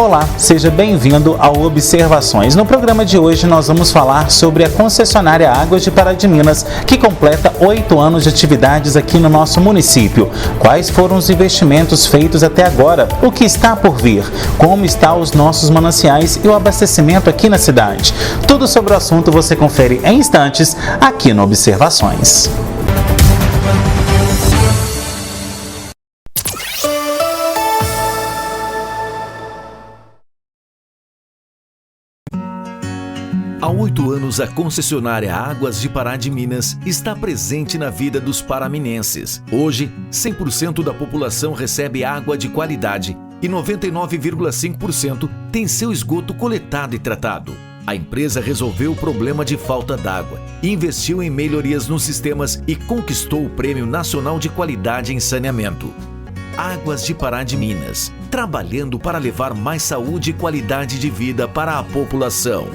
Olá, seja bem-vindo ao Observações. No programa de hoje nós vamos falar sobre a concessionária Águas de Pará de Minas, que completa 8 anos de atividades aqui no nosso município. Quais foram os investimentos feitos até agora? O que está por vir? Como estão os nossos mananciais e o abastecimento aqui na cidade? Tudo sobre o assunto você confere em instantes aqui no Observações. Há 8 anos, a concessionária Águas de Pará de Minas está presente na vida dos paraminenses. Hoje, 100% da população recebe água de qualidade e 99,5% tem seu esgoto coletado e tratado. A empresa resolveu o problema de falta d'água, investiu em melhorias nos sistemas e conquistou o Prêmio Nacional de Qualidade em Saneamento. Águas de Pará de Minas, trabalhando para levar mais saúde e qualidade de vida para a população.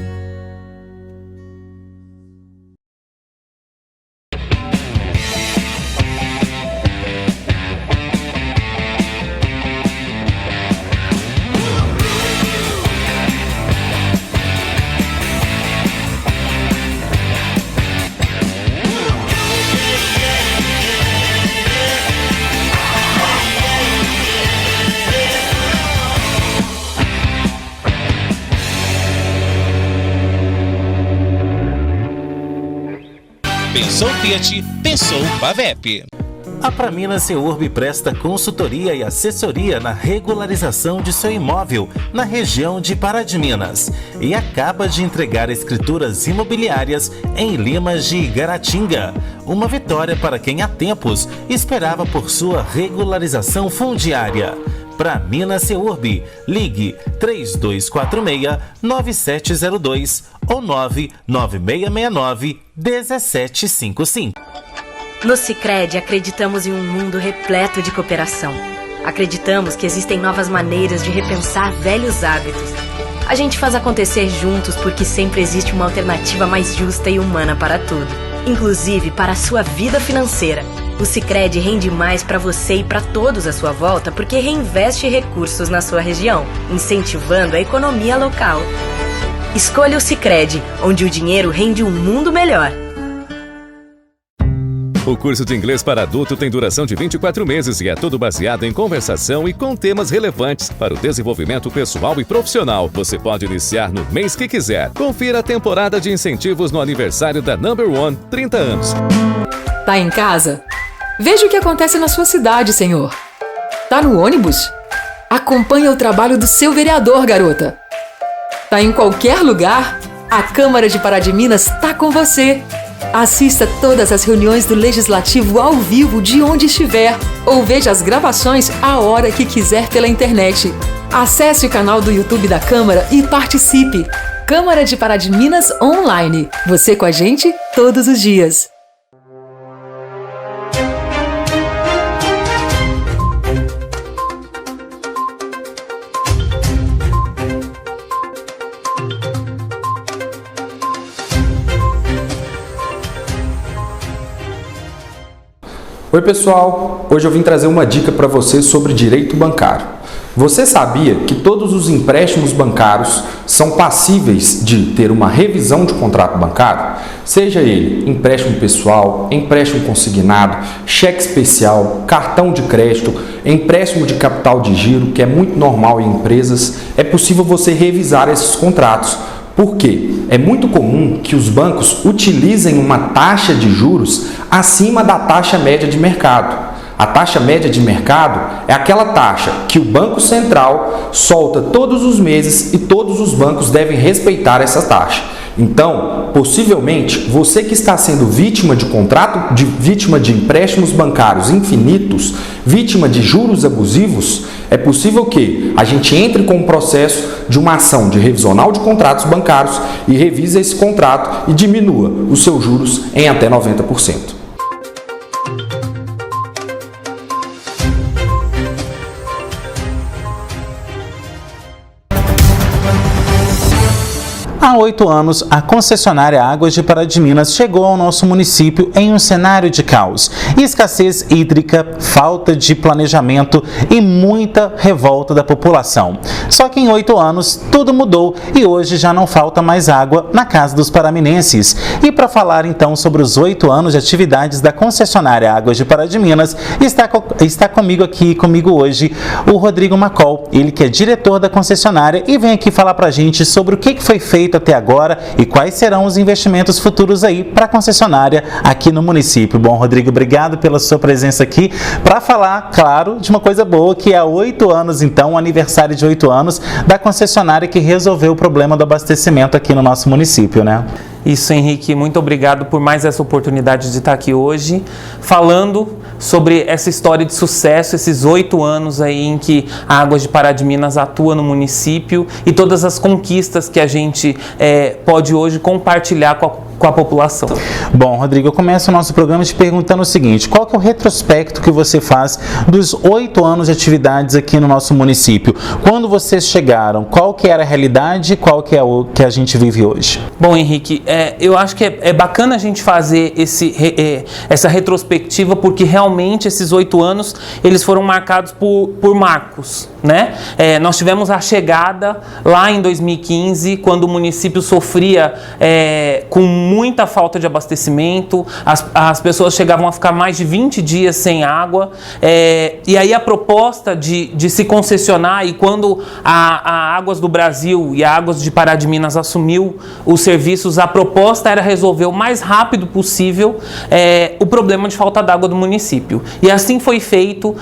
Pensou Fiat, pensou Pavep. A Praminas Seurb presta consultoria e assessoria na regularização de seu imóvel na região de Pará de Minas e acaba de entregar escrituras imobiliárias em Limas de Igaratinga. Uma vitória para quem há tempos esperava por sua regularização fundiária. Praminas Seurb, ligue 3246-9702 ou 99669-1755. No Sicredi, acreditamos em um mundo repleto de cooperação. Acreditamos que existem novas maneiras de repensar velhos hábitos. A gente faz acontecer juntos porque sempre existe uma alternativa mais justa e humana para tudo, inclusive para a sua vida financeira. O Sicredi rende mais para você e para todos à sua volta porque reinveste recursos na sua região, incentivando a economia local. Escolha o Sicredi, onde o dinheiro rende um mundo melhor. O curso de inglês para adulto tem duração de 24 meses e é todo baseado em conversação e com temas relevantes para o desenvolvimento pessoal e profissional. Você pode iniciar no mês que quiser. Confira a temporada de incentivos no aniversário da Number One, 30 anos. Tá em casa? Veja o que acontece na sua cidade, senhor. Tá no ônibus? Acompanhe o trabalho do seu vereador, garota. Tá em qualquer lugar? A Câmara de Pará de Minas tá com você. Assista todas as reuniões do Legislativo ao vivo de onde estiver ou veja as gravações a hora que quiser pela internet. Acesse o canal do YouTube da Câmara e participe. Câmara de Pará de Minas Online. Você com a gente todos os dias. Oi pessoal, hoje eu vim trazer uma dica para você sobre direito bancário. Você sabia que todos os empréstimos bancários são passíveis de ter uma revisão de contrato bancário? Seja ele empréstimo pessoal, empréstimo consignado, cheque especial, cartão de crédito, empréstimo de capital de giro, que é muito normal em empresas, é possível você revisar esses contratos. Por quê? É muito comum que os bancos utilizem uma taxa de juros acima da taxa média de mercado. A taxa média de mercado é aquela taxa que o Banco Central solta todos os meses e todos os bancos devem respeitar essa taxa. Então, possivelmente, você que está sendo vítima vítima de empréstimos bancários infinitos, vítima de juros abusivos, é possível que a gente entre com o processo de uma ação de revisional de contratos bancários e revise esse contrato e diminua os seus juros em até 90%. A Há 8 anos, a concessionária Águas de Pará de Minas chegou ao nosso município em um cenário de caos, escassez hídrica, falta de planejamento e muita revolta da população. Só que em 8 anos tudo mudou e hoje já não falta mais água na casa dos paraminenses. E para falar então sobre os 8 anos de atividades da concessionária Águas de Pará de Minas, está comigo hoje o Rodrigo Macol, ele que é diretor da concessionária e vem aqui falar para a gente sobre o que foi feito até agora e quais serão os investimentos futuros aí para a concessionária aqui no município. Bom, Rodrigo, obrigado pela sua presença aqui para falar, claro, de uma coisa boa, que há 8 anos então, o aniversário de 8 anos da concessionária que resolveu o problema do abastecimento aqui no nosso município, né? Isso, Henrique, muito obrigado por mais essa oportunidade de estar aqui hoje, falando sobre essa história de sucesso, esses 8 anos aí em que a Águas de Pará de Minas atua no município e todas as conquistas que a gente pode hoje compartilhar com a população. Bom, Rodrigo, eu começo o nosso programa te perguntando o seguinte: qual que é o retrospecto que você faz dos 8 anos de atividades aqui no nosso município? Quando vocês chegaram, qual que era a realidade e qual que é o que a gente vive hoje? Bom, Henrique, eu acho que é bacana a gente fazer essa retrospectiva, porque realmente esses 8 anos eles foram marcados por marcos, né? Nós tivemos a chegada lá em 2015, quando o município sofria com muita falta de abastecimento, as pessoas chegavam a ficar mais de 20 dias sem água, e aí a proposta de se concessionar, e quando a Águas do Brasil e a Águas de Pará de Minas assumiu os serviços, a proposta era resolver o mais rápido possível o problema de falta d'água do município. E assim foi feito,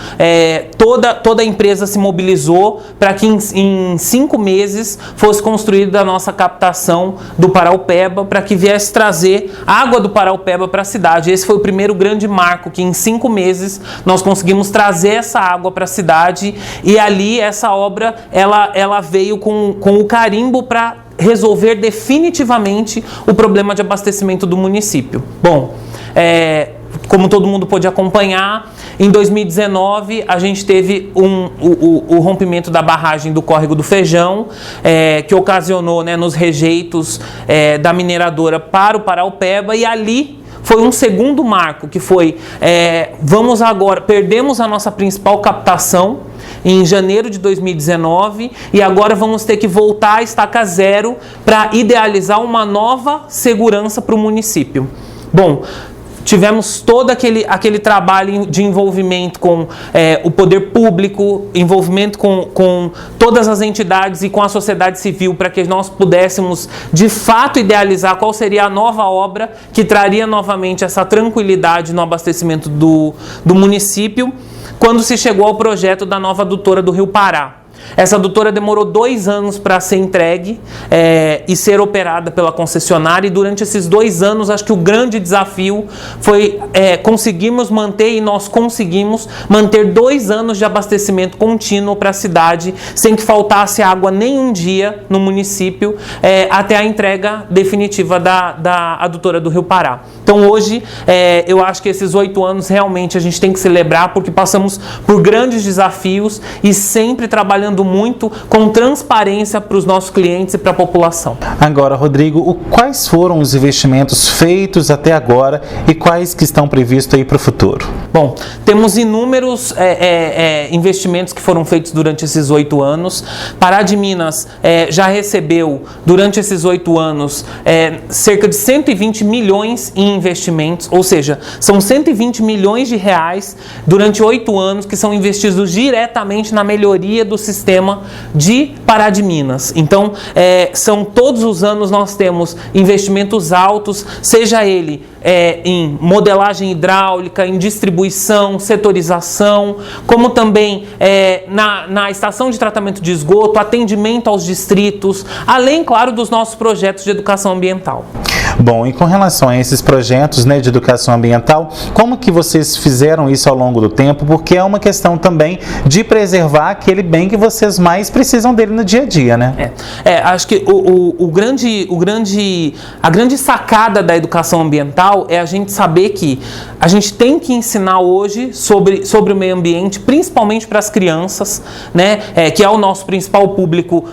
toda a empresa se mobilizou para que em 5 meses fosse construída a nossa captação do Paraupeba, para que viesse trazer água do Paraupeba para a cidade. Esse foi o primeiro grande marco, que em 5 meses nós conseguimos trazer essa água para a cidade, e ali essa obra ela veio com o carimbo para resolver definitivamente o problema de abastecimento do município. Bom, como todo mundo pôde acompanhar, em 2019 a gente teve o rompimento da barragem do Córrego do Feijão, que ocasionou, né, nos rejeitos da mineradora para o Paraupeba, e ali foi um segundo marco, que foi, perdemos a nossa principal captação em janeiro de 2019 e agora vamos ter que voltar à estaca zero para idealizar uma nova segurança para o município. Bom, tivemos todo aquele trabalho de envolvimento com o poder público, envolvimento com todas as entidades e com a sociedade civil, para que nós pudéssemos, de fato, idealizar qual seria a nova obra que traria novamente essa tranquilidade no abastecimento do município, quando se chegou ao projeto da nova adutora do Rio Pará. Essa adutora demorou 2 anos para ser entregue e ser operada pela concessionária, e durante esses 2 anos acho que o grande desafio foi conseguirmos manter, e nós conseguimos manter 2 anos de abastecimento contínuo para a cidade, sem que faltasse água nenhum dia no município, até a entrega definitiva da adutora do Rio Pará. Então hoje eu acho que esses 8 anos realmente a gente tem que celebrar, porque passamos por grandes desafios e sempre trabalhando muito com transparência para os nossos clientes e para a população. Agora, Rodrigo, quais foram os investimentos feitos até agora e quais que estão previstos aí para o futuro? Bom, temos inúmeros investimentos que foram feitos durante esses 8 anos. Pará de Minas já recebeu, durante esses 8 anos, cerca de 120 milhões em investimentos, ou seja, são 120 milhões de reais durante 8 anos que são investidos diretamente na melhoria do sistema de Pará de Minas. Então, são todos os anos nós temos investimentos altos, seja ele em modelagem hidráulica, em distribuição, setorização, como também na estação de tratamento de esgoto, atendimento aos distritos, além, claro, dos nossos projetos de educação ambiental. Bom, e com relação a esses projetos, né, de educação ambiental, como que vocês fizeram isso ao longo do tempo? Porque é uma questão também de preservar aquele bem que vocês mais precisam dele no dia a dia, né? Acho que a grande sacada da educação ambiental é a gente saber que a gente tem que ensinar hoje sobre o meio ambiente, principalmente para as crianças, né, que é o nosso principal público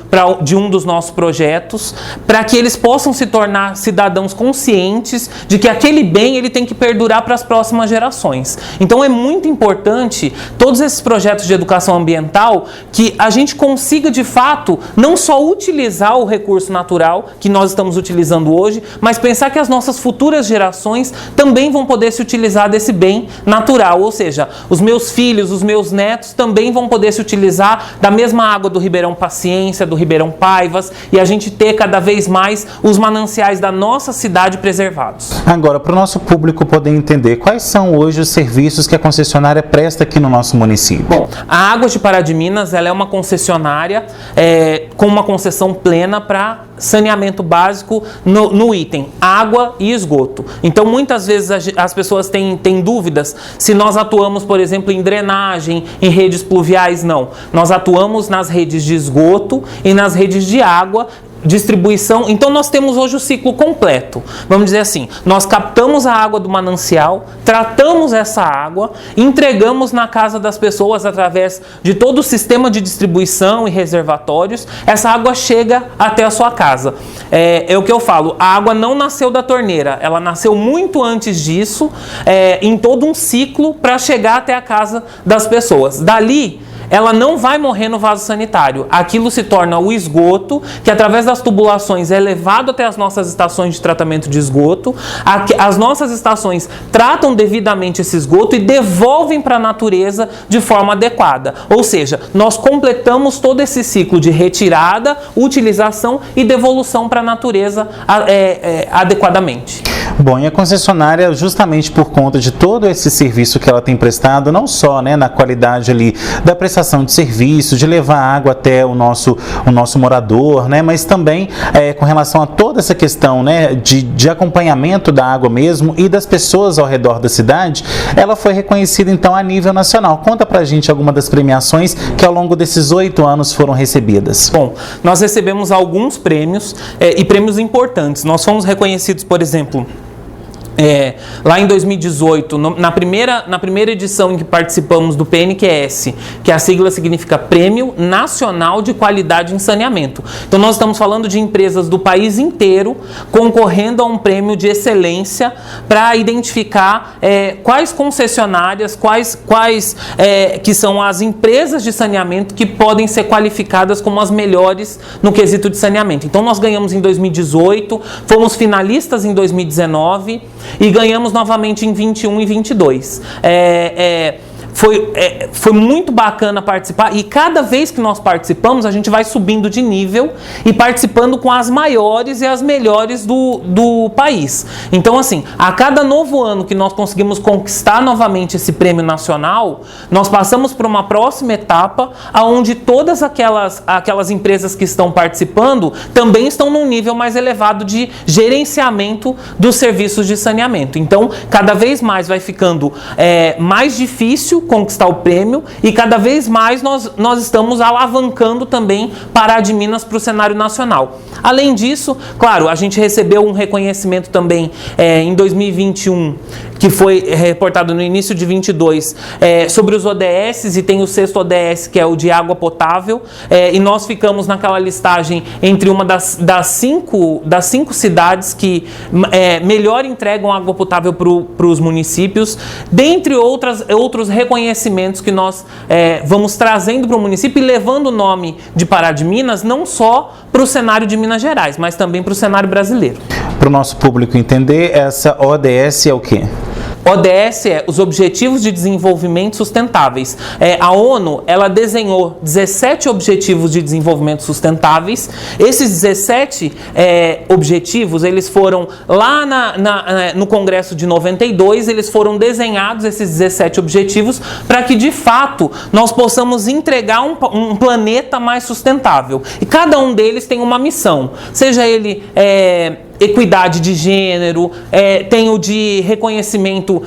de um dos nossos projetos, para que eles possam se tornar cidadãos conscientes de que aquele bem ele tem que perdurar para as próximas gerações. Então é muito importante todos esses projetos de educação ambiental que a gente consiga de fato não só utilizar o recurso natural que nós estamos utilizando hoje, mas pensar que as nossas futuras gerações também vão poder se utilizar desse bem natural, ou seja, os meus filhos, os meus netos também vão poder se utilizar da mesma água do Ribeirão Paciência, do Ribeirão Paivas, e a gente ter cada vez mais os mananciais da nossa cidade preservados. Agora, para o nosso público poder entender, quais são hoje os serviços que a concessionária presta aqui no nosso município? Bom, a Águas de Pará de Minas, ela é uma concessionária com uma concessão plena para saneamento básico no item água e esgoto. Então, muitas vezes as pessoas têm dúvidas se nós atuamos, por exemplo, em drenagem, em redes pluviais. Não. Nós atuamos nas redes de esgoto e nas redes de água, distribuição. Então nós temos hoje o ciclo completo. Vamos dizer assim, nós captamos a água do manancial, tratamos essa água, entregamos na casa das pessoas através de todo o sistema de distribuição e reservatórios. Essa água chega até a sua casa. É o que eu falo, a água não nasceu da torneira, ela nasceu muito antes disso, em todo um ciclo para chegar até a casa das pessoas. Dali, ela não vai morrer no vaso sanitário. Aquilo se torna o esgoto, que através das tubulações é levado até as nossas estações de tratamento de esgoto. As nossas estações tratam devidamente esse esgoto e devolvem para a natureza de forma adequada. Ou seja, nós completamos todo esse ciclo de retirada, utilização e devolução para a natureza adequadamente. Bom, e a concessionária, justamente por conta de todo esse serviço que ela tem prestado, não só, né, na qualidade ali da prestação de serviço, de levar água até o nosso morador, né, mas também com relação a toda essa questão, né, de acompanhamento da água mesmo e das pessoas ao redor da cidade, ela foi reconhecida então a nível nacional. Conta pra gente alguma das premiações que ao longo desses 8 anos foram recebidas. Bom, nós recebemos alguns prêmios e prêmios importantes. Nós fomos reconhecidos, por exemplo, lá em 2018, na primeira edição em que participamos do PNQS, que a sigla significa Prêmio Nacional de Qualidade em Saneamento. Então nós estamos falando de empresas do país inteiro concorrendo a um prêmio de excelência para identificar quais concessionárias, quais que são as empresas de saneamento que podem ser qualificadas como as melhores no quesito de saneamento. Então nós ganhamos em 2018, fomos finalistas em 2019 e ganhamos novamente em 21 e 22. Foi muito bacana participar e cada vez que nós participamos a gente vai subindo de nível e participando com as maiores e as melhores do país. Então assim, a cada novo ano que nós conseguimos conquistar novamente esse prêmio nacional, nós passamos para uma próxima etapa onde todas aquelas empresas que estão participando também estão num nível mais elevado de gerenciamento dos serviços de saneamento. Então cada vez mais vai ficando mais difícil conquistar o prêmio e cada vez mais nós estamos alavancando também Pará de Minas para o cenário nacional. Além disso, claro, a gente recebeu um reconhecimento também em 2021, que foi reportado no início de 22, sobre os ODS, e tem o 6º ODS, que é o de água potável, e nós ficamos naquela listagem entre uma das cinco cidades que melhor entregam água potável para os municípios, dentre outros reconhecimentos que nós vamos trazendo para o município e levando o nome de Pará de Minas, não só para o cenário de Minas Gerais, mas também para o cenário brasileiro. Para o nosso público entender, essa ODS é o quê? ODS é os Objetivos de Desenvolvimento Sustentáveis. A ONU, ela desenhou 17 Objetivos de Desenvolvimento Sustentáveis. Esses 17 objetivos, eles foram lá no Congresso de 92, eles foram desenhados, esses 17 objetivos, para que, de fato, nós possamos entregar um planeta mais sustentável. E cada um deles tem uma missão, seja ele equidade de gênero, tem o de reconhecimento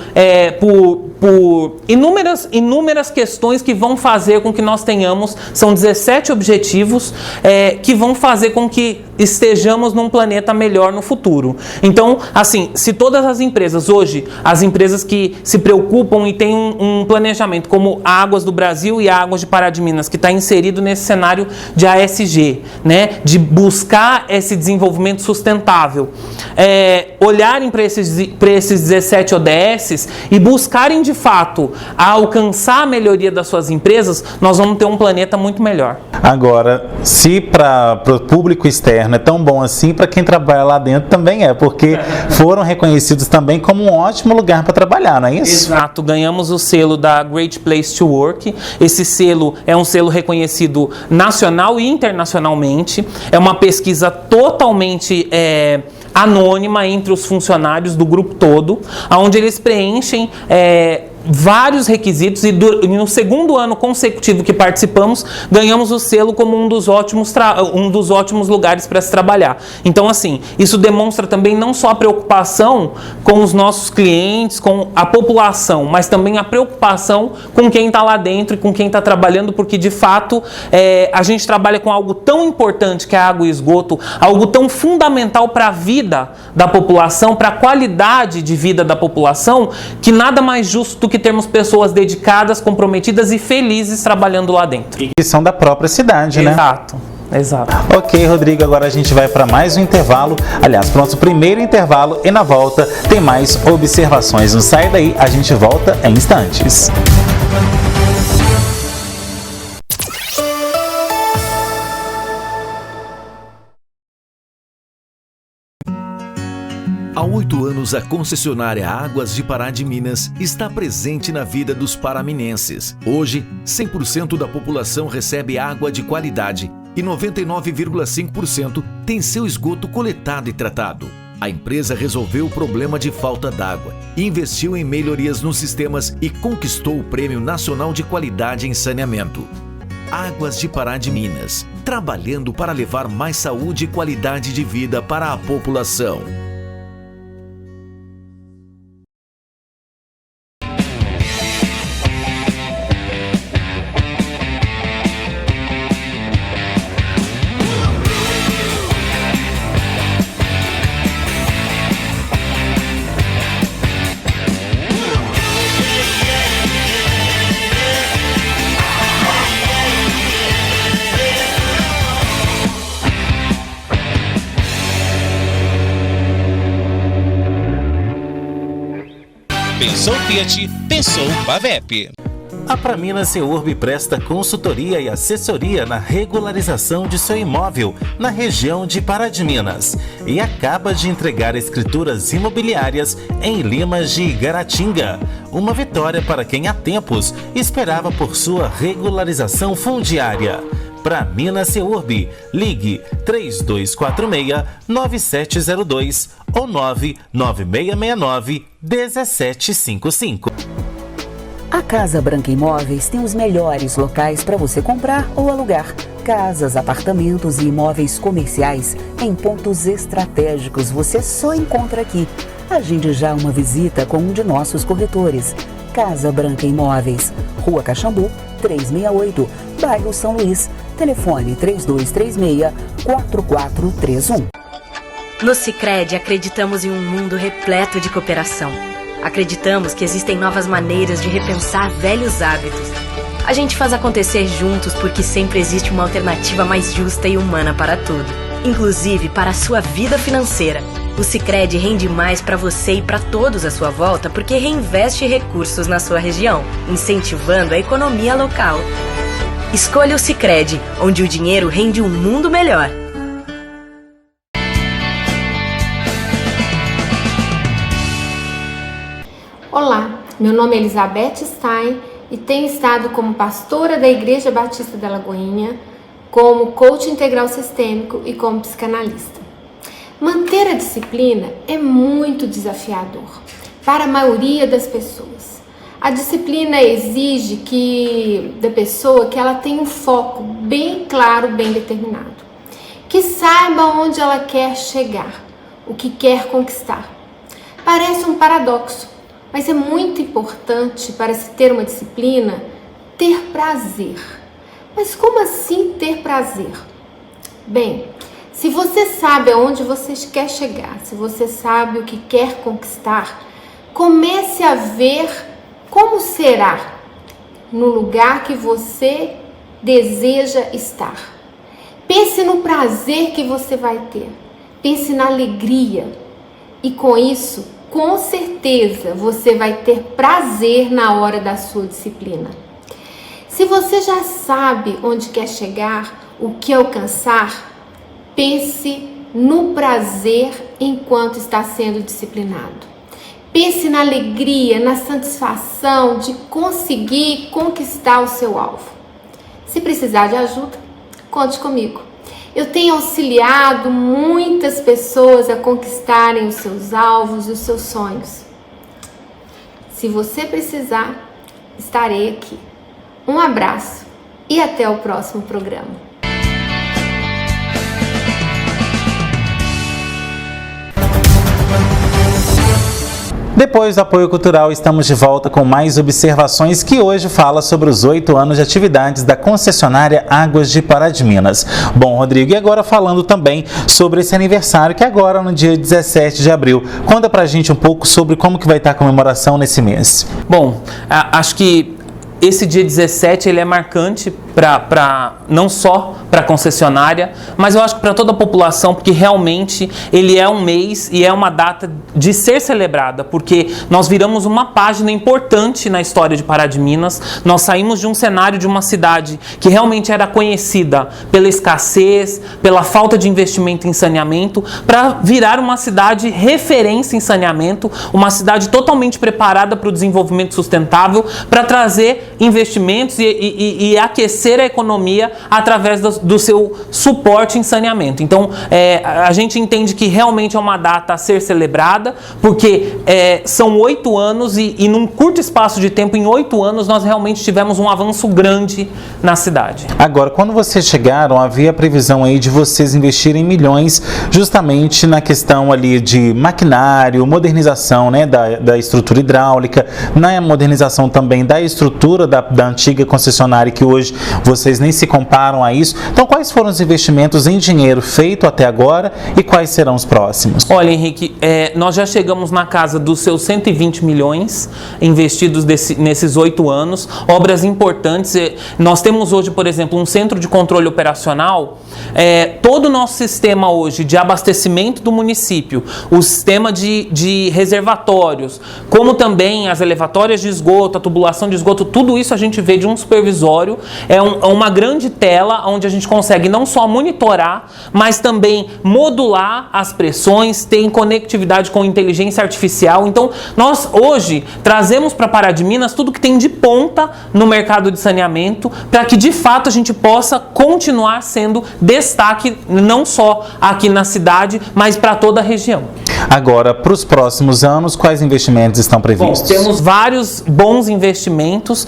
por inúmeras questões que vão fazer com que nós tenhamos, são 17 objetivos que vão fazer com que estejamos num planeta melhor no futuro. Então, assim, se todas as empresas hoje, as empresas que se preocupam e têm um planejamento como a Águas do Brasil e a Águas de Pará de Minas, que está inserido nesse cenário de ASG, né, de buscar esse desenvolvimento sustentável, olharem para esses 17 ODSs e buscarem de fato alcançar a melhoria das suas empresas, nós vamos ter um planeta muito melhor. Agora, se para o público externo é tão bom assim, para quem trabalha lá dentro também porque foram reconhecidos também como um ótimo lugar para trabalhar, não é isso? Exato, ganhamos o selo da Great Place to Work. Esse selo é um selo reconhecido nacional e internacionalmente. É uma pesquisa totalmente anônima entre os funcionários do grupo todo, onde eles preenchem vários requisitos e no segundo ano consecutivo que participamos, ganhamos o selo como um dos ótimos lugares para se trabalhar. Então, assim, isso demonstra também não só a preocupação com os nossos clientes, com a população, mas também a preocupação com quem está lá dentro e com quem está trabalhando, porque, de fato, a gente trabalha com algo tão importante que é a água e esgoto, algo tão fundamental para a vida da população, para a qualidade de vida da população, que nada mais justo do que termos pessoas dedicadas, comprometidas e felizes trabalhando lá dentro. E que são da própria cidade, né? Exato. Ok, Rodrigo, agora a gente vai para mais um intervalo. Aliás, para o nosso primeiro intervalo, e na volta tem mais observações. Não sai daí, a gente volta em instantes. Há 8 anos, a concessionária Águas de Pará de Minas está presente na vida dos paraminenses. Hoje, 100% da população recebe água de qualidade e 99,5% tem seu esgoto coletado e tratado. A empresa resolveu o problema de falta d'água, investiu em melhorias nos sistemas e conquistou o Prêmio Nacional de Qualidade em Saneamento. Águas de Pará de Minas, trabalhando para levar mais saúde e qualidade de vida para a população. Pensou Fiat, pensou Pavep. A Praminas Seurb presta consultoria e assessoria na regularização de seu imóvel na região de Pará de Minas e acaba de entregar escrituras imobiliárias em Limas de Igaratinga. Uma vitória para quem há tempos esperava por sua regularização fundiária. Praminas Seurb, ligue 3246-9702 ou 99669-1755. A Casa Branca Imóveis tem os melhores locais para você comprar ou alugar. Casas, apartamentos e imóveis comerciais em pontos estratégicos você só encontra aqui. Agende já uma visita com um de nossos corretores. Casa Branca Imóveis, Rua Caxambu, 368, bairro São Luís. Telefone 3236-4431. No Sicredi, acreditamos em um mundo repleto de cooperação. Acreditamos que existem novas maneiras de repensar velhos hábitos. A gente faz acontecer juntos porque sempre existe uma alternativa mais justa e humana para tudo, inclusive para a sua vida financeira. O Sicredi rende mais para você e para todos à sua volta porque reinveste recursos na sua região, incentivando a economia local. Escolha o Sicredi, onde o dinheiro rende um mundo melhor. Olá, meu nome é Elizabeth Stein e tenho estado como pastora da Igreja Batista da Lagoinha, como coach integral sistêmico e como psicanalista. Manter a disciplina é muito desafiador para a maioria das pessoas. A disciplina exige da pessoa que ela tenha um foco bem claro, bem determinado, que saiba onde ela quer chegar, o que quer conquistar. Parece um paradoxo, mas é muito importante para se ter uma disciplina ter prazer. Mas como assim ter prazer? Bem, se você sabe aonde você quer chegar, se você sabe o que quer conquistar, comece a ver como será no lugar que você deseja estar. Pense no prazer que você vai ter. Pense na alegria. E com isso, com certeza, você vai ter prazer na hora da sua disciplina. Se você já sabe onde quer chegar, o que alcançar, pense no prazer enquanto está sendo disciplinado. Pense na alegria, na satisfação de conseguir conquistar o seu alvo. Se precisar de ajuda, conte comigo. Eu tenho auxiliado muitas pessoas a conquistarem os seus alvos e os seus sonhos. Se você precisar, estarei aqui. Um abraço e até o próximo programa. Depois do apoio cultural, estamos de volta com mais observações que hoje fala sobre os 8 anos de atividades da concessionária Águas de Pará de Minas. Bom, Rodrigo, e agora falando também sobre esse aniversário que agora no dia 17 de abril. Conta pra gente um pouco sobre como que vai estar a comemoração nesse mês. Bom, acho que esse dia 17 ele é marcante não só para a concessionária, mas eu acho que para toda a população, porque realmente ele é um mês e é uma data de ser celebrada, porque nós viramos uma página importante na história de Pará de Minas. Nós saímos de um cenário de uma cidade que realmente era conhecida pela escassez, pela falta de investimento em saneamento, para virar uma cidade referência em saneamento, uma cidade totalmente preparada para o desenvolvimento sustentável, para trazer investimentos e aquecer a economia através do seu suporte em saneamento. Então, a gente entende que realmente é uma data a ser celebrada, porque são 8 anos e num curto espaço de tempo, em 8 anos, nós realmente tivemos um avanço grande na cidade. Agora, quando vocês chegaram, havia a previsão aí de vocês investirem milhões justamente na questão ali de maquinário, modernização, né, da estrutura hidráulica, na modernização também da estrutura da antiga concessionária, que hoje vocês nem se comparam a isso. Então, quais foram os investimentos em dinheiro feito até agora e quais serão os próximos? Olha, Henrique, nós já chegamos na casa dos seus 120 milhões investidos nesses 8 anos, obras importantes. Nós temos hoje, por exemplo, um centro de controle operacional. Todo o nosso sistema hoje de abastecimento do município, o sistema de reservatórios, como também as elevatórias de esgoto, a tubulação de esgoto, tudo isso a gente vê de um supervisório. É uma grande tela onde a gente consegue não só monitorar, mas também modular as pressões, tem conectividade com inteligência artificial. Então, nós hoje trazemos para Pará de Minas tudo que tem de ponta no mercado de saneamento, para que de fato a gente possa continuar sendo destaque não só aqui na cidade, mas para toda a região. Agora, para os próximos anos, quais investimentos estão previstos? Bom, temos vários bons investimentos,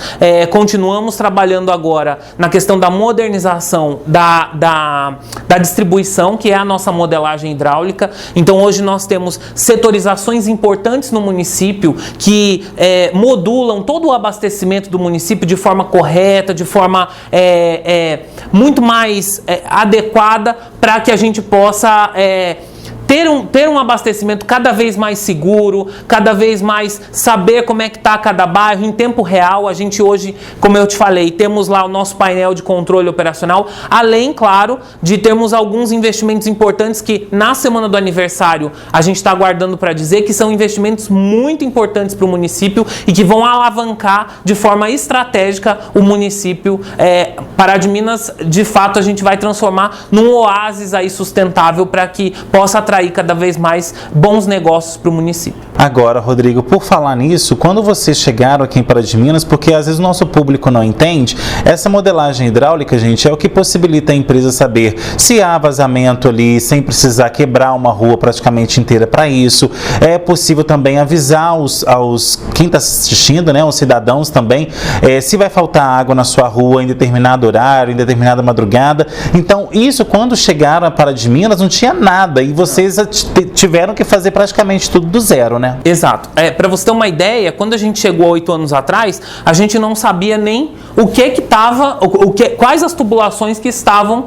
continuamos trabalhando agora na questão da modernização da distribuição, que é a nossa modelagem hidráulica. Então, hoje nós temos setorizações importantes no município que modulam todo o abastecimento do município de forma correta, de forma muito mais adequada, para que a gente possa ter um abastecimento cada vez mais seguro, cada vez mais saber como é que está cada bairro em tempo real. A gente hoje, como eu te falei, temos lá o nosso painel de controle operacional, além, claro, de termos alguns investimentos importantes que na semana do aniversário a gente está aguardando para dizer que são investimentos muito importantes para o município e que vão alavancar de forma estratégica o município. Pará de Minas, de fato, a gente vai transformar num oásis aí sustentável para que possa atrair cada vez mais bons negócios para o município. Agora, Rodrigo, por falar nisso, quando vocês chegaram aqui em Pará de Minas, porque às vezes o nosso público não entende, essa modelagem hidráulica, gente, é o que possibilita a empresa saber se há vazamento ali, sem precisar quebrar uma rua praticamente inteira para isso. É possível também avisar quem está assistindo, né, os cidadãos também, se vai faltar água na sua rua em determinado horário, em determinada madrugada. Então, isso quando chegaram a Pará de Minas não tinha nada e vocês tiveram que fazer praticamente tudo do zero, né? Exato. Para você ter uma ideia, quando a gente chegou 8 anos atrás, a gente não sabia nem o que estava, quais as tubulações que estavam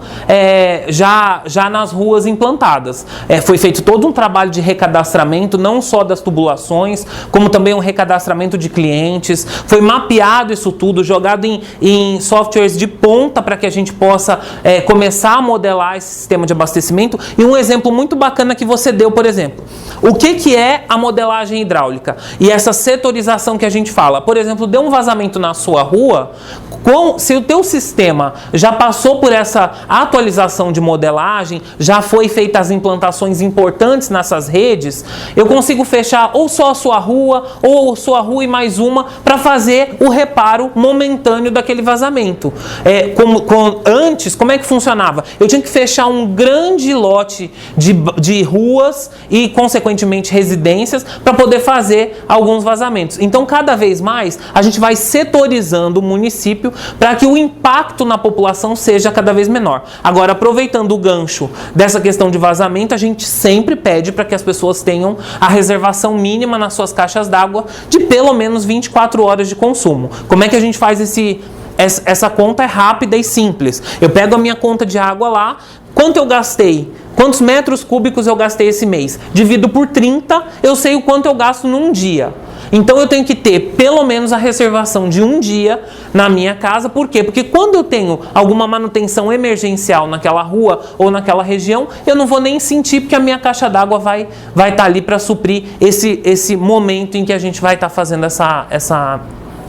já nas ruas implantadas. Foi feito todo um trabalho de recadastramento, não só das tubulações, como também um recadastramento de clientes. Foi mapeado isso tudo, jogado em softwares de ponta para que a gente possa começar a modelar esse sistema de abastecimento. E um exemplo muito bacana que você deu, por exemplo, o que é a modelagem hidráulica e essa setorização que a gente fala? Por exemplo, deu um vazamento na sua rua, se o teu sistema já passou por essa atualização de modelagem, já foi feita as implantações importantes nessas redes, eu consigo fechar ou só a sua rua, ou sua rua e mais uma, para fazer o reparo momentâneo daquele vazamento. Antes, como é que funcionava? Eu tinha que fechar um grande lote de ruas e, consequentemente, residências para poder fazer alguns vazamentos. Então, cada vez mais, a gente vai setorizando o município para que o impacto na população seja cada vez menor. Agora, aproveitando o gancho dessa questão de vazamento, a gente sempre pede para que as pessoas tenham a reservação mínima nas suas caixas d'água de pelo menos 24 horas de consumo. Como é que a gente faz essa conta? É rápida e simples. Eu pego a minha conta de água lá, quanto eu gastei, quantos metros cúbicos eu gastei esse mês, divido por 30, eu sei o quanto eu gasto num dia. Então eu tenho que ter pelo menos a reservação de um dia na minha casa. Por quê? Porque quando eu tenho alguma manutenção emergencial naquela rua ou naquela região, eu não vou nem sentir, porque a minha caixa d'água vai estar ali para suprir esse momento em que a gente vai estar fazendo essa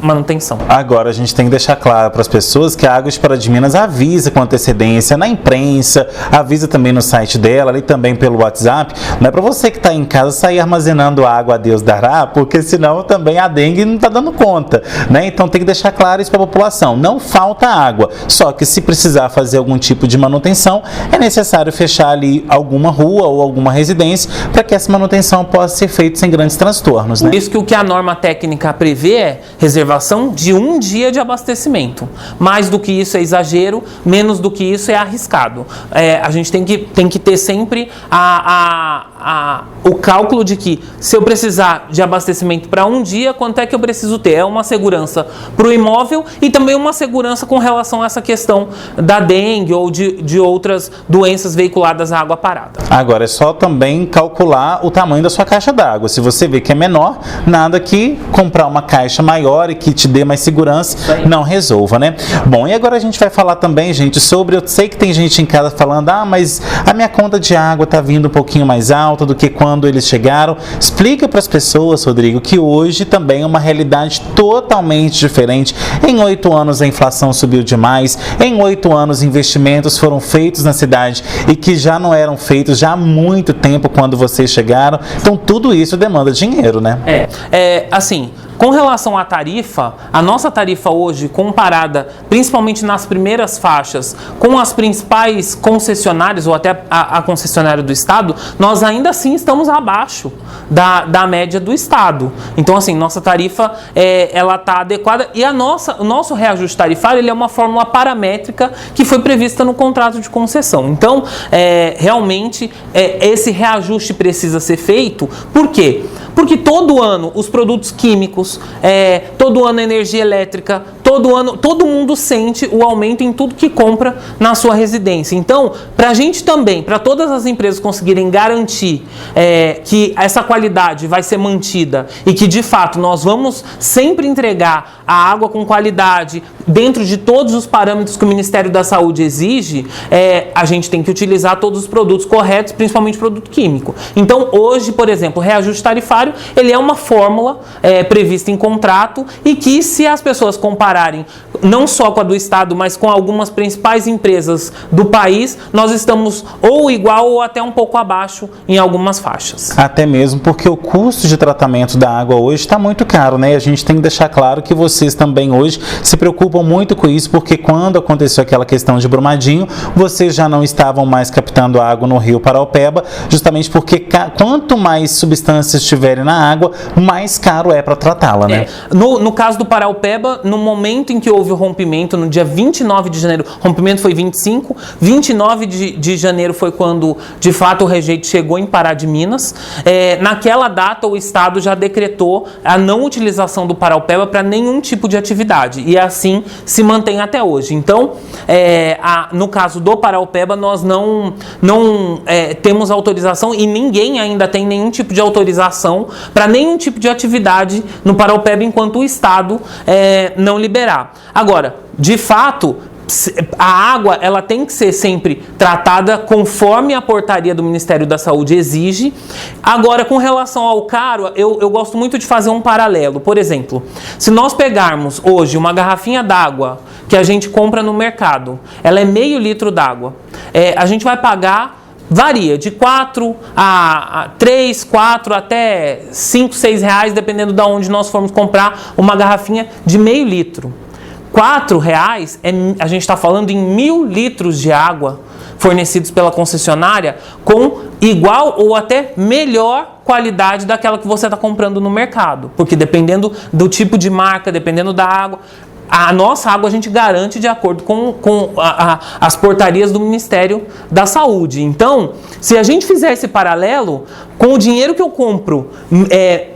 manutenção. Agora a gente tem que deixar claro para as pessoas que a Águas de Pará de Minas avisa com antecedência na imprensa, avisa também no site dela, ali também pelo WhatsApp. Não é para você que está em casa sair armazenando água a Deus dará, porque senão também a dengue não está dando conta, né? Então tem que deixar claro isso para a população. Não falta água, só que se precisar fazer algum tipo de manutenção, é necessário fechar ali alguma rua ou alguma residência para que essa manutenção possa ser feita sem grandes transtornos, né? Por isso que o que a norma técnica prevê é reservação de um dia de abastecimento. Mais do que isso é exagero, menos do que isso é arriscado. A gente tem que ter sempre o cálculo de que se eu precisar de abastecimento para um dia, quanto é que eu preciso ter? É uma segurança para o imóvel e também uma segurança com relação a essa questão da dengue ou de outras doenças veiculadas à água parada. Agora é só também calcular o tamanho da sua caixa d'água. Se você vê que é menor, nada que comprar uma caixa maior e que te dê mais segurança não resolva, né? Bom, e agora a gente vai falar também, gente, sobre... Eu sei que tem gente em casa falando, mas a minha conta de água tá vindo um pouquinho mais alta do que quando eles chegaram. Explica para as pessoas, Rodrigo, que hoje também é uma realidade totalmente diferente. Em 8 anos a inflação subiu demais, em 8 anos investimentos foram feitos na cidade e que já não eram feitos já há muito tempo quando vocês chegaram. Então tudo isso demanda dinheiro, né? Assim, com relação à tarifa, a nossa tarifa hoje, comparada principalmente nas primeiras faixas com as principais concessionárias ou até a concessionária do Estado, nós ainda assim estamos abaixo da média do Estado. Então, assim, nossa tarifa ela está adequada e o nosso reajuste tarifário ele é uma fórmula paramétrica que foi prevista no contrato de concessão. Então, realmente, esse reajuste precisa ser feito. Por quê? Porque todo ano os produtos químicos, todo ano a energia elétrica, todo ano, todo mundo sente o aumento em tudo que compra na sua residência. Então, para a gente também, para todas as empresas conseguirem garantir que essa qualidade vai ser mantida e que, de fato, nós vamos sempre entregar a água com qualidade dentro de todos os parâmetros que o Ministério da Saúde exige, a gente tem que utilizar todos os produtos corretos, principalmente produto químico. Então, hoje, por exemplo, o reajuste tarifário, ele é uma fórmula prevista em contrato e que, se as pessoas compararem compararem não só com a do estado, mas com algumas principais empresas do país, nós estamos ou igual ou até um pouco abaixo em algumas faixas. Até mesmo porque o custo de tratamento da água hoje está muito caro, né? A gente tem que deixar claro que vocês também hoje se preocupam muito com isso, porque quando aconteceu aquela questão de Brumadinho, vocês já não estavam mais captando água no rio Paraupeba, justamente porque quanto mais substâncias tiverem na água, mais caro é para tratá-la, né? No caso do Paraupeba, no momento em que houve o rompimento, no dia 29 de janeiro, o rompimento foi 25, 29 de janeiro foi quando, de fato, o rejeito chegou em Pará de Minas. Naquela data, o Estado já decretou a não utilização do Paraupeba para nenhum tipo de atividade, e assim se mantém até hoje. Então, no caso do Paraupeba, nós não temos autorização e ninguém ainda tem nenhum tipo de autorização para nenhum tipo de atividade no Paraupeba enquanto o Estado não liberar. Agora, de fato, a água ela tem que ser sempre tratada conforme a portaria do Ministério da Saúde exige. Agora, com relação ao caro, eu gosto muito de fazer um paralelo. Por exemplo, se nós pegarmos hoje uma garrafinha d'água que a gente compra no mercado, ela é meio litro d'água, a gente vai pagar, varia de 4 a 3, 4 até 5, 6 reais, dependendo de onde nós formos comprar uma garrafinha de meio litro. R$4, a gente está falando em 1.000 litros de água fornecidos pela concessionária com igual ou até melhor qualidade daquela que você está comprando no mercado. Porque dependendo do tipo de marca, dependendo da água, a nossa água a gente garante de acordo com as portarias do Ministério da Saúde. Então, se a gente fizer esse paralelo, com o dinheiro que eu compro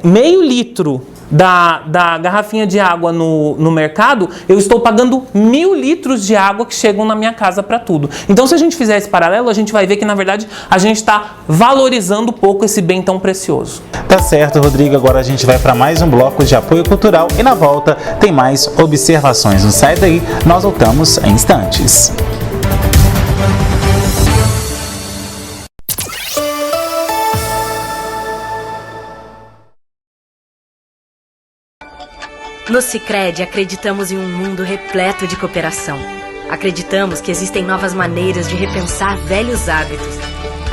meio litro da garrafinha de água no mercado, eu estou pagando 1.000 litros de água que chegam na minha casa para tudo. Então, se a gente fizer esse paralelo, a gente vai ver que, na verdade, a gente está valorizando pouco esse bem tão precioso. Tá certo, Rodrigo. Agora a gente vai para mais um bloco de apoio cultural e na volta tem mais observações. Não sai daí, nós voltamos em instantes. No Sicredi, acreditamos em um mundo repleto de cooperação. Acreditamos que existem novas maneiras de repensar velhos hábitos.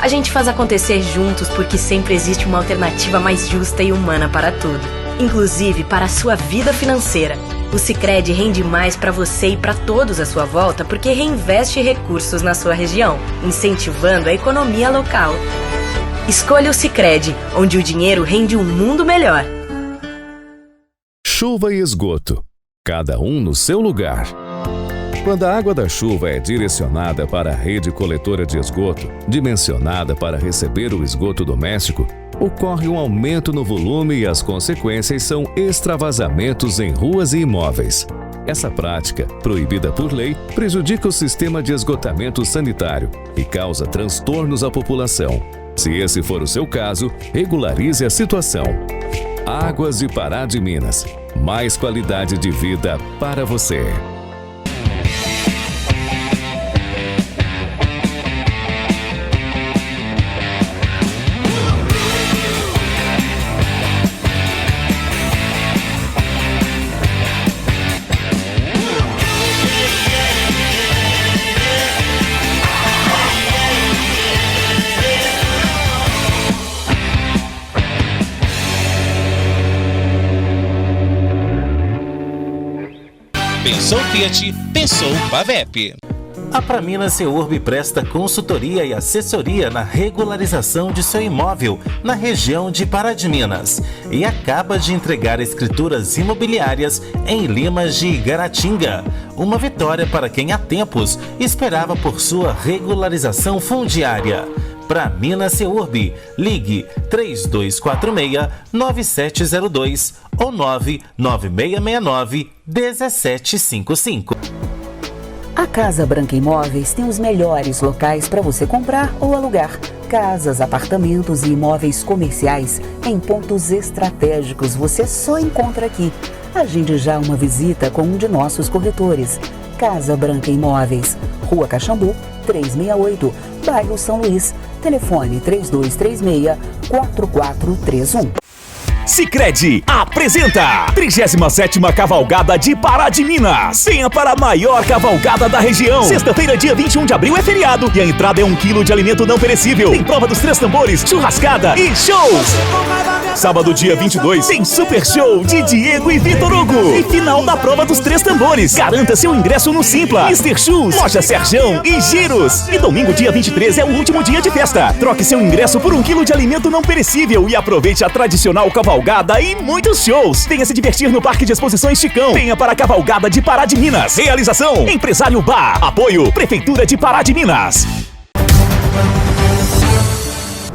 A gente faz acontecer juntos porque sempre existe uma alternativa mais justa e humana para tudo, inclusive para a sua vida financeira. O Sicredi rende mais para você e para todos à sua volta porque reinveste recursos na sua região, incentivando a economia local. Escolha o Sicredi, onde o dinheiro rende um mundo melhor. Chuva e esgoto, cada um no seu lugar. Quando a água da chuva é direcionada para a rede coletora de esgoto, dimensionada para receber o esgoto doméstico, ocorre um aumento no volume e as consequências são extravasamentos em ruas e imóveis. Essa prática, proibida por lei, prejudica o sistema de esgotamento sanitário e causa transtornos à população. Se esse for o seu caso, regularize a situação. Águas de Pará de Minas. Mais qualidade de vida para você. Pensou Fiat, pensou Pavep. A Praminas Seurb presta consultoria e assessoria na regularização de seu imóvel na região de Pará de Minas e acaba de entregar escrituras imobiliárias em Limas de Igaratinga. Uma vitória para quem há tempos esperava por sua regularização fundiária. Praminas Seurb, ligue 3246-9702 ou 99669-1755. A Casa Branca Imóveis tem os melhores locais para você comprar ou alugar. Casas, apartamentos e imóveis comerciais em pontos estratégicos você só encontra aqui. Agende já uma visita com um de nossos corretores. Casa Branca Imóveis, Rua Caxambu, 368, bairro São Luís. Telefone 3236-4431. Sicredi apresenta 37ª Cavalgada de Pará de Minas. Venha para a maior cavalgada da região. Sexta-feira, dia 21 de abril é feriado e a entrada é 1 quilo de alimento não perecível. Tem prova dos 3 tambores, churrascada e shows. Sábado, dia 22, tem super show de Diego e Vitor Hugo. E final da prova dos 3 tambores. Garanta seu ingresso no Simpla, Mr. Shoes, Loja Serjão e Giros. E domingo, dia 23, é o último dia de festa. Troque seu ingresso por 1 quilo de alimento não perecível e aproveite a tradicional cavalgada e muitos shows. Venha se divertir no Parque de Exposições Chicão. Venha para a Cavalgada de Pará de Minas. Realização: Empresário Bar. Apoio: Prefeitura de Pará de Minas.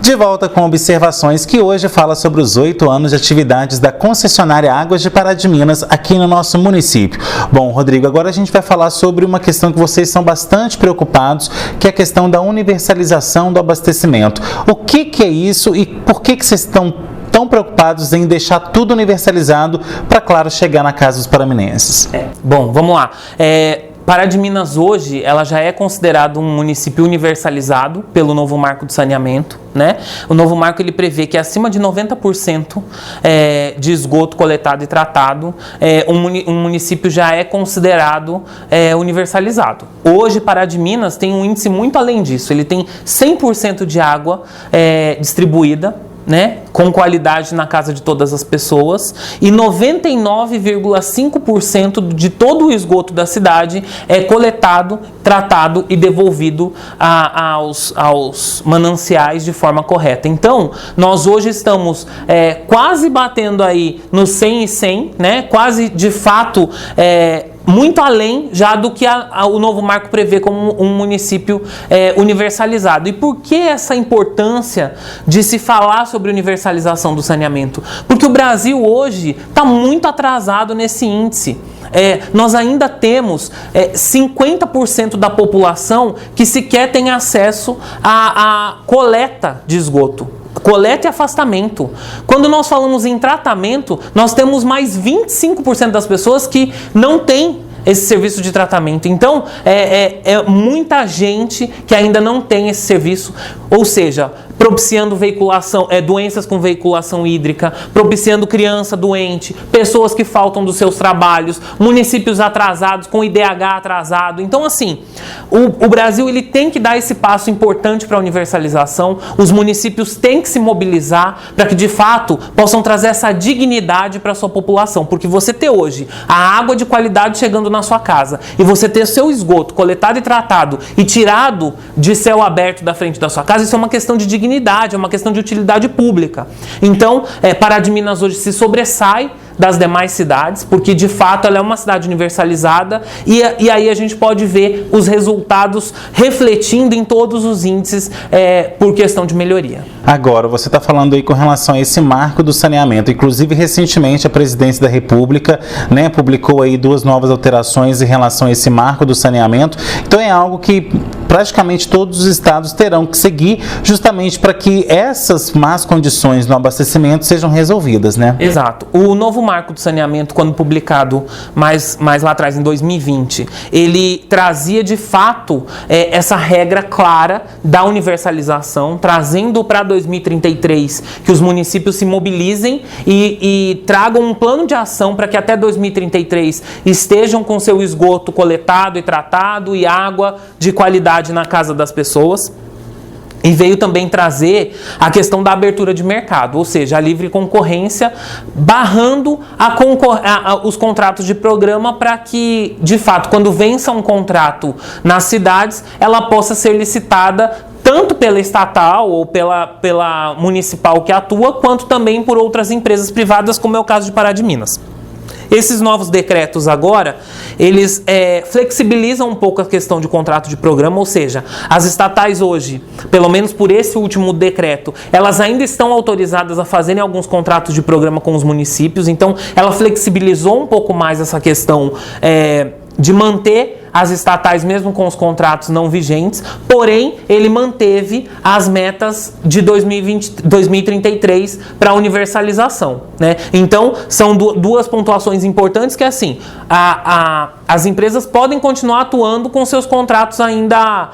De volta com observações que hoje fala sobre os 8 anos de atividades da concessionária Águas de Pará de Minas aqui no nosso município. Bom, Rodrigo, agora a gente vai falar sobre uma questão que vocês são bastante preocupados, que é a questão da universalização do abastecimento. O que é isso e por que vocês estão tão preocupados em deixar tudo universalizado para, claro, chegar na casa dos paraminenses? Bom, vamos lá. Pará de Minas hoje, ela já é considerado um município universalizado pelo novo marco do saneamento, né? O novo marco, ele prevê que acima de 90% de esgoto coletado e tratado, um município já é considerado universalizado. Hoje, Pará de Minas tem um índice muito além disso. Ele tem 100% de água distribuída, né, com qualidade na casa de todas as pessoas, e 99,5% de todo o esgoto da cidade é coletado, tratado e devolvido aos mananciais de forma correta. Então, nós hoje estamos quase batendo aí no 100 e 100, né, quase de fato muito além já do que o novo marco prevê como um município universalizado. E por que essa importância de se falar sobre universalização do saneamento? Porque o Brasil hoje está muito atrasado nesse índice. Nós ainda temos 50% da população que sequer tem acesso à coleta de esgoto. Coleta e afastamento. Quando nós falamos em tratamento, nós temos mais 25% das pessoas que não têm esse serviço de tratamento. Então, muita gente que ainda não tem esse serviço, ou seja, propiciando doenças com veiculação hídrica, propiciando criança doente, pessoas que faltam dos seus trabalhos, municípios atrasados, com IDH atrasado. Então, assim, o Brasil ele tem que dar esse passo importante para a universalização. Os municípios têm que se mobilizar para que, de fato, possam trazer essa dignidade para a sua população. Porque você ter hoje a água de qualidade chegando na sua casa e você ter seu esgoto coletado e tratado e tirado de céu aberto da frente da sua casa, isso é uma questão de dignidade, é uma questão de utilidade pública. Então, Pará de Minas hoje se sobressai das demais cidades, porque de fato ela é uma cidade universalizada e aí a gente pode ver os resultados refletindo em todos os índices por questão de melhoria. Agora, você está falando aí com relação a esse marco do saneamento. Inclusive, recentemente, a Presidência da República, né, publicou aí 2 novas alterações em relação a esse marco do saneamento. Então, é algo que praticamente todos os estados terão que seguir justamente para que essas más condições no abastecimento sejam resolvidas, né? Exato. O novo marco do saneamento, quando publicado mais lá atrás, em 2020, ele trazia de fato essa regra clara da universalização, trazendo para 2033 que os municípios se mobilizem e tragam um plano de ação para que até 2033 estejam com seu esgoto coletado e tratado e água de qualidade na casa das pessoas. E veio também trazer a questão da abertura de mercado, ou seja, a livre concorrência, barrando os contratos de programa para que, de fato, quando vença um contrato nas cidades, ela possa ser licitada tanto pela estatal ou pela municipal que atua, quanto também por outras empresas privadas, como é o caso de Pará de Minas. Esses novos decretos agora, eles flexibilizam um pouco a questão de contrato de programa, ou seja, as estatais hoje, pelo menos por esse último decreto, elas ainda estão autorizadas a fazerem alguns contratos de programa com os municípios, então ela flexibilizou um pouco mais essa questão de manter as estatais mesmo com os contratos não vigentes, porém ele manteve as metas de 2033 para universalização, né? Então são duas pontuações importantes que assim, as empresas podem continuar atuando com seus contratos ainda,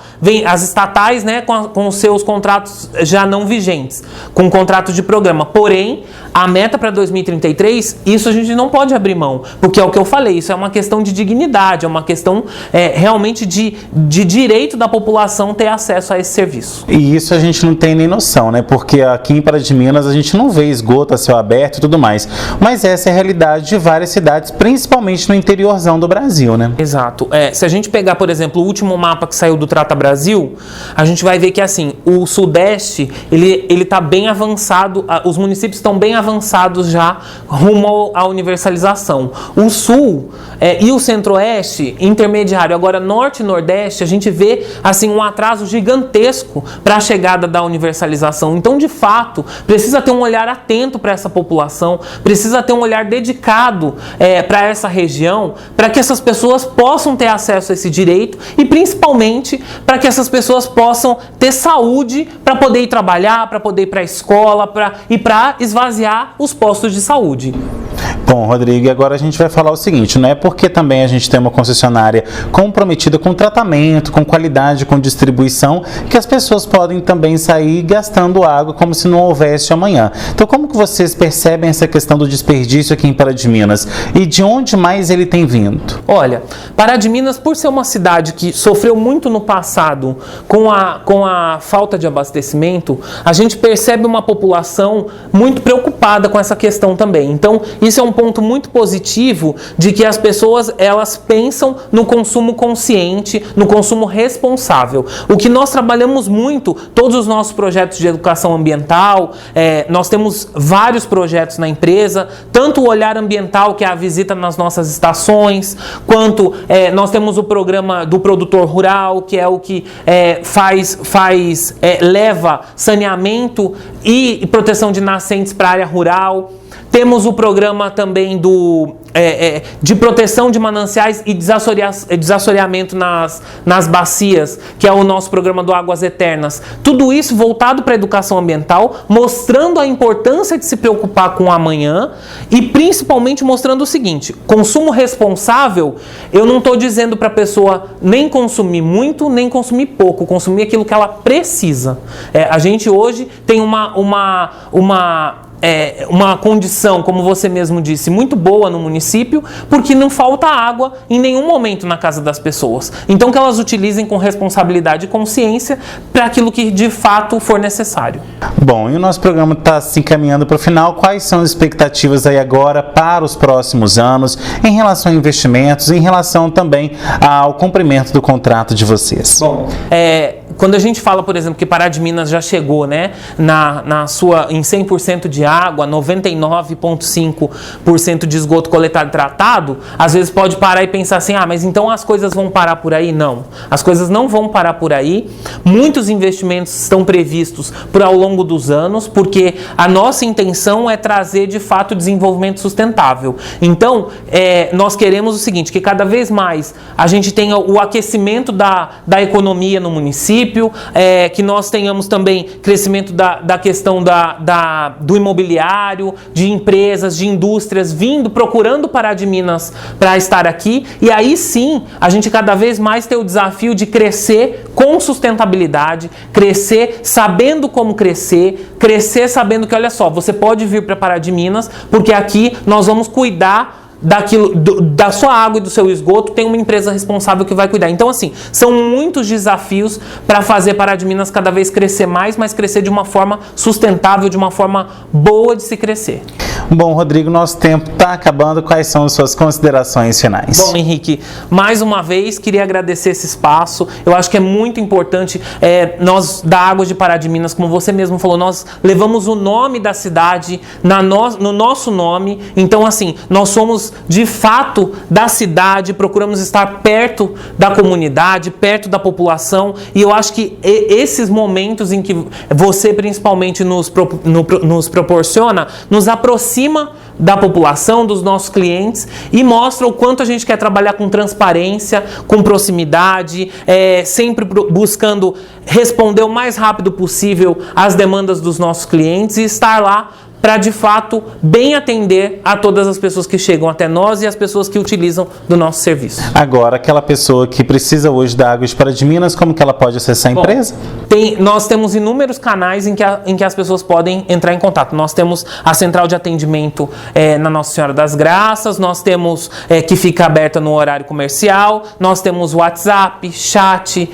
as estatais, né, com os seus contratos já não vigentes, com contratos de programa. Porém, a meta para 2033, isso a gente não pode abrir mão, porque é o que eu falei, isso é uma questão de dignidade, é uma questão realmente de direito da população ter acesso a esse serviço. E isso a gente não tem nem noção, né? Porque aqui em Pará de Minas a gente não vê esgoto a céu aberto e tudo mais. Mas essa é a realidade de várias cidades, principalmente no interiorzão do Brasil, né? Exato. Se a gente pegar, por exemplo, o último mapa que saiu do Trata Brasil, a gente vai ver que assim, o Sudeste, ele tá bem avançado, os municípios estão bem avançados já rumo à universalização. O Sul e o Centro-Oeste, intermediário. Agora, Norte e Nordeste, a gente vê assim, um atraso gigantesco para a chegada da universalização. Então, de fato, precisa ter um olhar atento para essa população, precisa ter um olhar dedicado para essa região, para que essas pessoas possam ter acesso a esse direito e, principalmente, para que essas pessoas possam ter saúde para poder ir trabalhar, para poder ir para a escola e para esvaziar os postos de saúde. Bom, Rodrigo, e agora a gente vai falar o seguinte, não é porque também a gente tem uma concessionária comprometida com tratamento, com qualidade, com distribuição, que as pessoas podem também sair gastando água como se não houvesse amanhã. Então, como que vocês percebem essa questão do desperdício aqui em Pará de Minas? E de onde mais ele tem vindo? Olha, Pará de Minas, por ser uma cidade que sofreu muito no passado com a falta de abastecimento, a gente percebe uma população muito preocupada com essa questão também. Então, isso é um ponto muito positivo de que as pessoas, elas pensam no consumo consciente, no consumo responsável. O que nós trabalhamos muito, todos os nossos projetos de educação ambiental, nós temos vários projetos na empresa, tanto o olhar ambiental, que é a visita nas nossas estações, quanto nós temos o programa do produtor rural, que é o que leva saneamento e proteção de nascentes para a área rural. Temos o programa também de proteção de mananciais e desassoreamento nas bacias, que é o nosso programa do Águas Eternas. Tudo isso voltado para a educação ambiental, mostrando a importância de se preocupar com o amanhã e principalmente mostrando o seguinte: consumo responsável, eu não estou dizendo para a pessoa nem consumir muito, nem consumir pouco, consumir aquilo que ela precisa. A gente hoje tem uma condição, como você mesmo disse, muito boa no município, porque não falta água em nenhum momento na casa das pessoas. Então, que elas utilizem com responsabilidade e consciência para aquilo que de fato for necessário. Bom, e o nosso programa está se encaminhando para o final. Quais são as expectativas aí agora para os próximos anos em relação a investimentos, em relação também ao cumprimento do contrato de vocês? Bom, quando a gente fala, por exemplo, que Pará de Minas já chegou, né, em 100% de água, 99,5% de esgoto coletado e tratado, às vezes pode parar e pensar assim, mas então as coisas vão parar por aí? Não, as coisas não vão parar por aí. Muitos investimentos estão previstos ao longo dos anos, porque a nossa intenção é trazer, de fato, desenvolvimento sustentável. Então, nós queremos o seguinte, que cada vez mais a gente tenha o aquecimento da economia no município, que nós tenhamos também crescimento da questão do imobiliário, de empresas, de indústrias procurando Pará de Minas para estar aqui, e aí sim a gente cada vez mais ter o desafio de crescer com sustentabilidade, crescer sabendo como crescer sabendo que, olha só, você pode vir para Pará de Minas, porque aqui nós vamos cuidar da sua água e do seu esgoto, tem uma empresa responsável que vai cuidar. Então, assim, são muitos desafios para fazer Pará de Minas cada vez crescer mais, mas crescer de uma forma sustentável, de uma forma boa de se crescer. Bom, Rodrigo, nosso tempo está acabando. Quais são as suas considerações finais? Bom, Henrique, mais uma vez queria agradecer esse espaço. Eu acho que é muito importante, nós da Águas de Pará de Minas, como você mesmo falou, nós levamos o nome da cidade no nosso nome. Então, assim, nós somos de fato da cidade, procuramos estar perto da comunidade, perto da população, e eu acho que esses momentos em que você principalmente nos proporciona, nos aproxima da população, dos nossos clientes, e mostra o quanto a gente quer trabalhar com transparência, com proximidade, sempre buscando responder o mais rápido possível às demandas dos nossos clientes e estar lá para, de fato, bem atender a todas as pessoas que chegam até nós e as pessoas que utilizam do nosso serviço. Agora, aquela pessoa que precisa hoje da Águas de Pará de Minas, como que ela pode acessar a empresa? Nós temos inúmeros canais em que as pessoas podem entrar em contato. Nós temos a central de atendimento na Nossa Senhora das Graças, nós temos que fica aberta no horário comercial, nós temos WhatsApp, chat,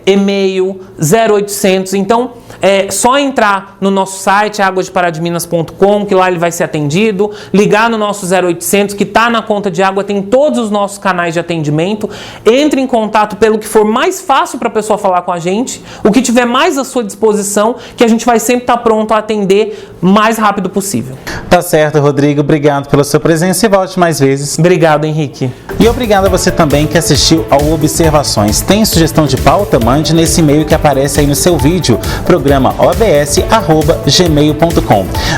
e-mail, 0800. Então, é só entrar no nosso site, aguasdeparadiminas.com, que lá ele vai ser atendido, ligar no nosso 0800, que está na conta de água, tem todos os nossos canais de atendimento, entre em contato pelo que for mais fácil para a pessoa falar com a gente, o que tiver mais à sua disposição, que a gente vai sempre estar pronto a atender o mais rápido possível. Tá certo, Rodrigo, obrigado pela sua presença e volte mais vezes. Obrigado, Henrique. E obrigado a você também que assistiu ao Observações. Tem sugestão de pauta? Mande nesse e-mail que aparece aí no seu vídeo, programa obs@gmail.com.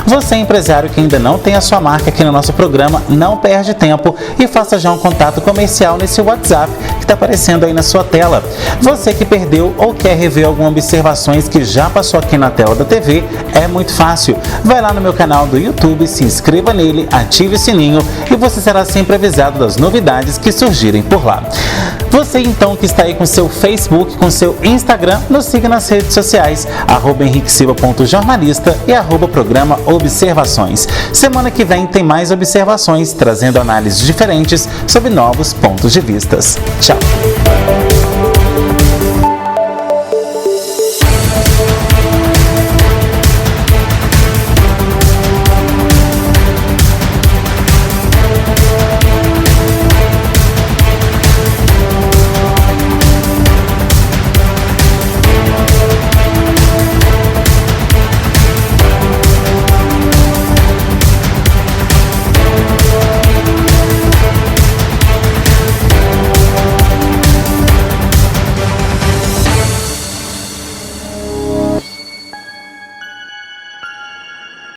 Você, empresário que ainda não tem a sua marca aqui no nosso programa, não perde tempo e faça já um contato comercial nesse WhatsApp que está aparecendo aí na sua tela. Você que perdeu ou quer rever algumas observações que já passou aqui na tela da TV, é muito fácil. Vai lá no meu canal do YouTube, se inscreva nele, ative o sininho e você será sempre avisado das novidades que surgirem por lá. Você então que está aí com seu Facebook, com seu Instagram, nos siga nas redes sociais, @henriquesilva.jornalista e @programa Observações. Semana que vem tem mais observações, trazendo análises diferentes sobre novos pontos de vistas. Tchau!